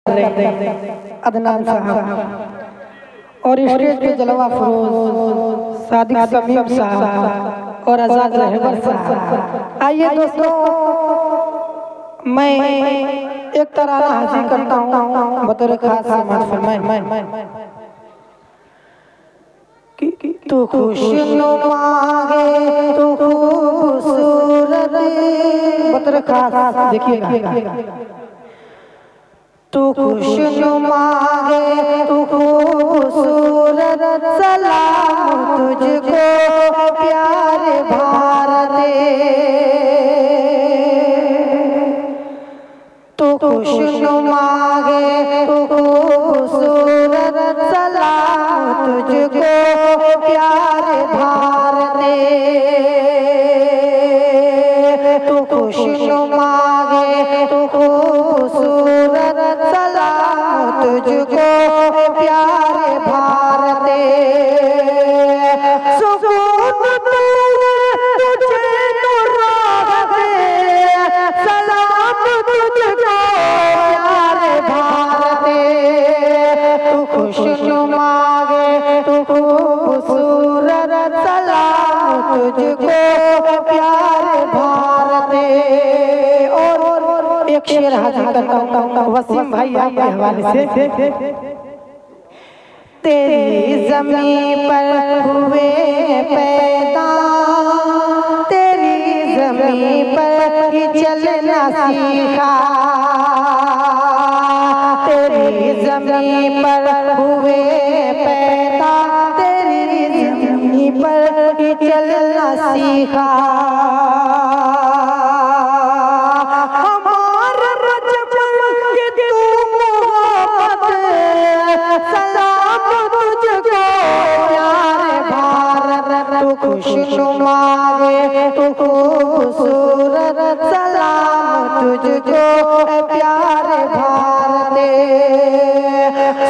अदनान साहब और स्टेज पे जलवा फरोज सादिक समीम साहब और आजाद रहबर साहब। आइए दोस्तों, मैं एक तराना हाजिर करता हूँ बतौर खास समाज फरमाए कि तू खुशनुमा है तू खूबसूरत बतौर खास देखिएगा। तू खुशनुमा है तू खूबसूरत सलाम तुझको प्यारे भारत। तू खुशनुमा है तू खूबसूरत सलाम तुझको प्यारे भारत। तू खुशनुमा है तू खूबसूरत सलाम तुझको प्यारे भारत। सुकून तुझे तो राहत सलाम तुझको प्यारे भारत। तू खुशनुमा है तू खूबसूरत सलाम तुझको प्यारे भारत। और एक शेर हाजिर करता हूँ वसीम भाई आपके हवाले से। तेरी ज़मीं पर हुए पैदा तेरी ज़मीं पर ही चलना सीखा। तेरी ज़मीं पर हुए पैदा तेरी ज़मीं पर ही चलना सीखा। खुशनुमा है तू खूबसूरत सलाम तुझको प्यारे भारत।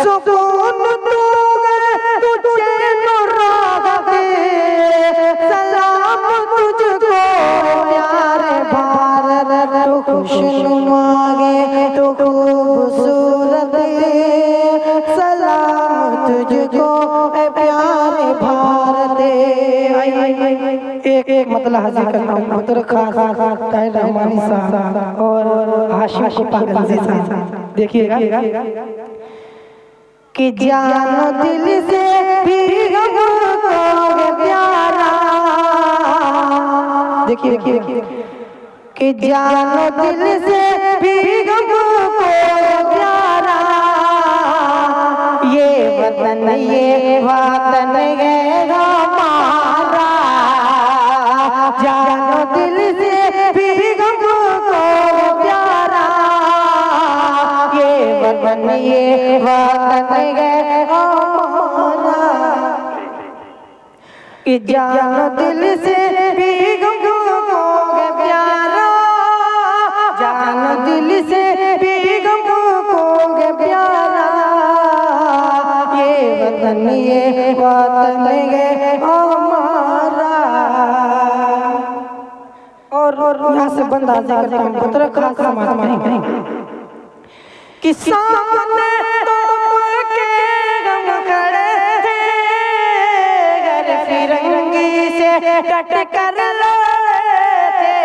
सुकून तुझे तो राहत सलाम तुझको प्यारे भारत। तू खुशनुमा है तू खूबसूरत सलाम तुझको प्यारे भारत। एक मतलब हाजिर करता हूँ बतौर खास ताहिर रहमानी साहब और हाशिम कुप्पागंजी साहब। देखिएगा कि जानो दिल से भी हमको प्यारा। देखिए कि जानो दिल से भी हमको प्यारा। ये वतन है हमारा। जानो दिल से भी हमको प्यारा। ये वतन है हमारा। कि जानो दिल से भी हमको प्यारा। जानो दिल से भी हमको प्यारा। ये वतन है हमारा। और यहाँ से बंद हाजिर करता हूँ बतौर खास समाज में कि सामने के हम खड़े थे घर फिरंगी से डट कर लड़े थे।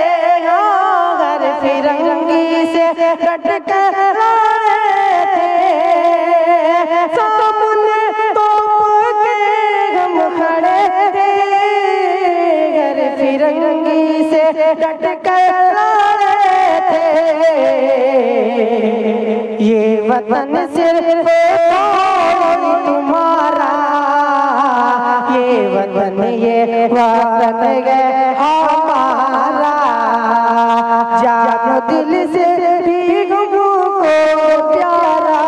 घर फिरंगी से डट कर लड़े थे। सामने के हम खड़े थे घर फिरंगी से डट कर लड़े थे। ये वतन सिर्फ तुम्हारा। ये वतन है हमारा। जानो दिल से भी हमको प्यारा।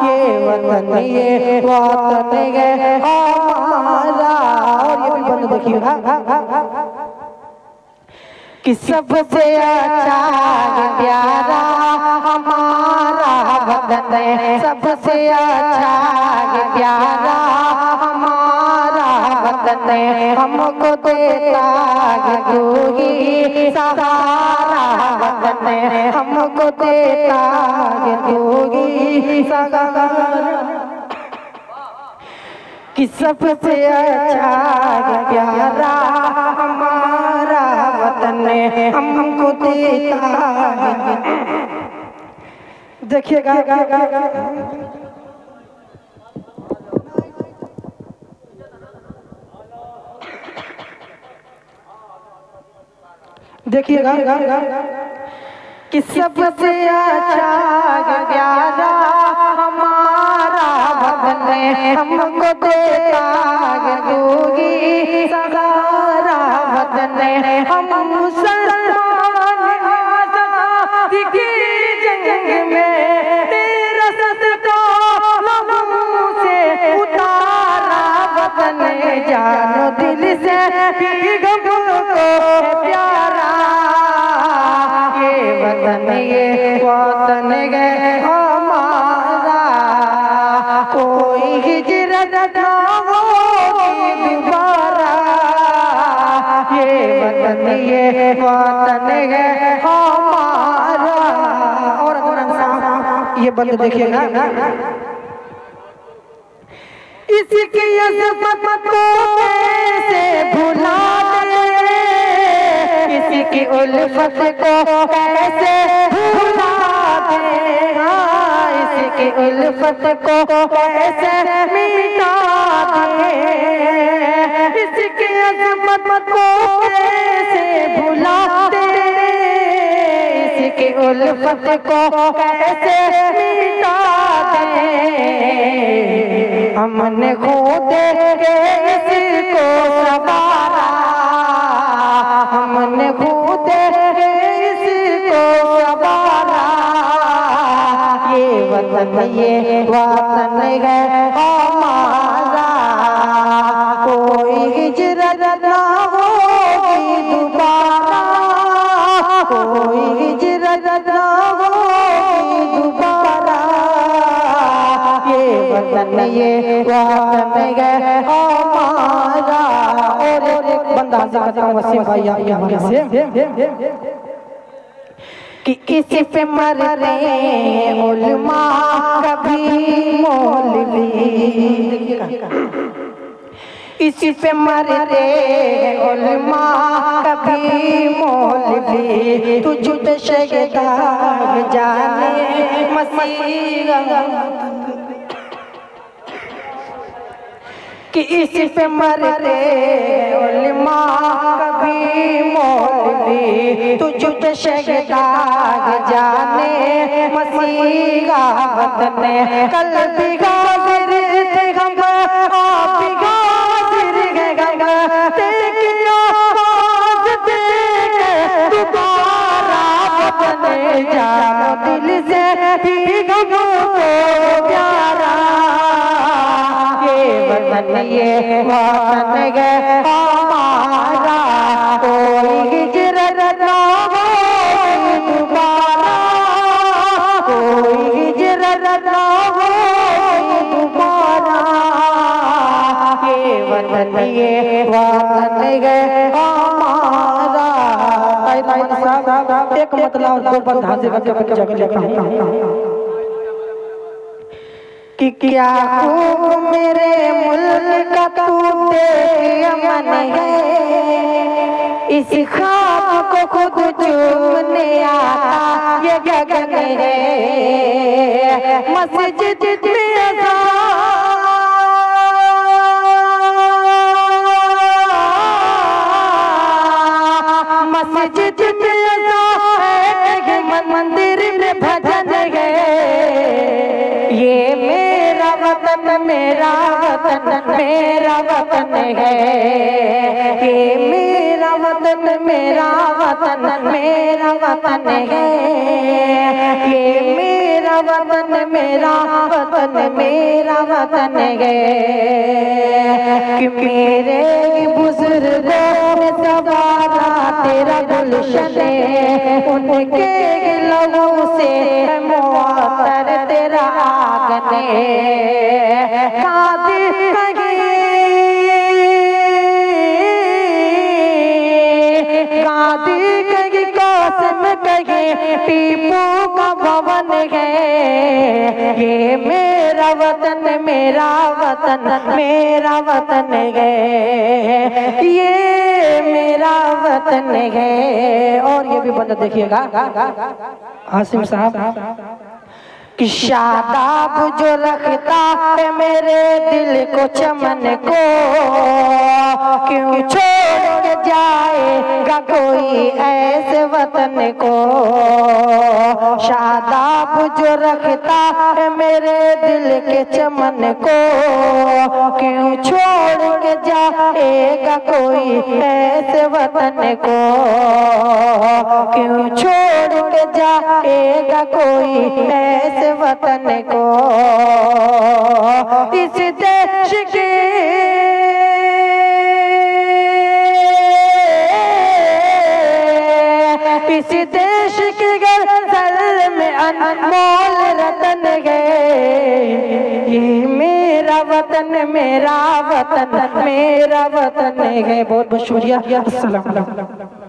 ये वतन है हमारा। और ये भी बंद देखिएगा कि सबसे अच्छा प्यारा हमारा वतन है। सबसे अच्छा प्यारा हमारा वतन वतन हमको देता है तू ही सहारा, वतन हमको देता है तू ही सहारा। कि सबसे अच्छा प्यारा हमारा वतन हमको देता है। देखिएगा देखिएगा कि सबसे अच्छा प्यारा हमारा वतन हमको देता है तू ही सहारा, वतन हम मुसलमान आज़ादी की जंग में तेरा सदका लहू से उतारा, वतन जानो दिल से बेगम को प्यारा। ये वतन है हमारा, कोई हिजरत ना होगी दोबारा। ये वतन है हमारा। और ये बंद देखिएगा, इसकी अज़मत को कैसे भुला दे, इसकी उल्फत को कैसे भुला दे, इसकी उल्फत को कैसे मिटा दे, इसकी अज़मत को कैसे भुला दे, इसकी उल्फत को कैसे मिटा दे। हमने खुद इसको सवारा, हमने खुद इसको सवारा। ये वतन है हमारा, कोई हिजरत ना होगी दोबारा, कोई हिजरत ना होगी दोबारा। ये वतन है हमारा। और एक बंदा करता हूँ वसीम भाई हमारे से कि इसी पे मर रहे उलमा कभी मौलवी, इसी पे मर रहे उलमा कभी मौलवी, तू झूठ शहदा जाने मसीहा। कि इसी पे मर रहे उलमा कभी मौलवी, तू झूठ शहदा जाने मसीहा। वतन कल भी गाज़िर थे हम, आप भी गाज़िर हैं हम, तेरी आवाज़ देके दोबारा। वतन जानो दिल से भी हमको प्यारा। वतन है हमारा, कोई हिजरत ना होगी दोबारा, कोई हिजरत ना होगी दोबारा। ये वतन है हमारा। एक मतलब दो बंधा से जगह लेता हूँ कि क्या खूब मेरे मुल्क का तू देख अमन है, इस ख्वाब को खुद चूमने आता ये गगन है। मस्जिद में अज़ान, मस्जिद में अज़ान है, मंदिर में भजन है। ये मेरा वतन मेरा वतन मेरा वतन है, ये मेरा वतन मेरा वतन मेरा वतन है। ये मेरा वतन मेरा वतन मेरा वतन है। कि मेरे बुजुर्गों ने सवारा तेरा गुलशन, उनके लहू से मुअत्तर तेरा आंगन। नहीं टीपू का भवन है। ये मेरा वतन मेरा वतन मेरा वतन है, ये मेरा वतन है। और ये भी बंदा देखिएगा हासिम साहब कि शादाब जो रखता है मेरे दिल को चमन को, क्यों छोड़ के जाएगा कोई ऐसे वतन को। शादाब जो रखता है मेरे दिल के चमन को, क्यों छोड़ के जाएगा कोई ऐसे वतन को। क्यों छोड़ के जाएगा कोई ऐसे वतन को। इस देश के इस देश के गल में अनमोल रतन है। ये मेरा वतन मेरा वतन मेरा वतन है। बहुत बहुत शुक्रिया। अस्सलाम वालेकुम।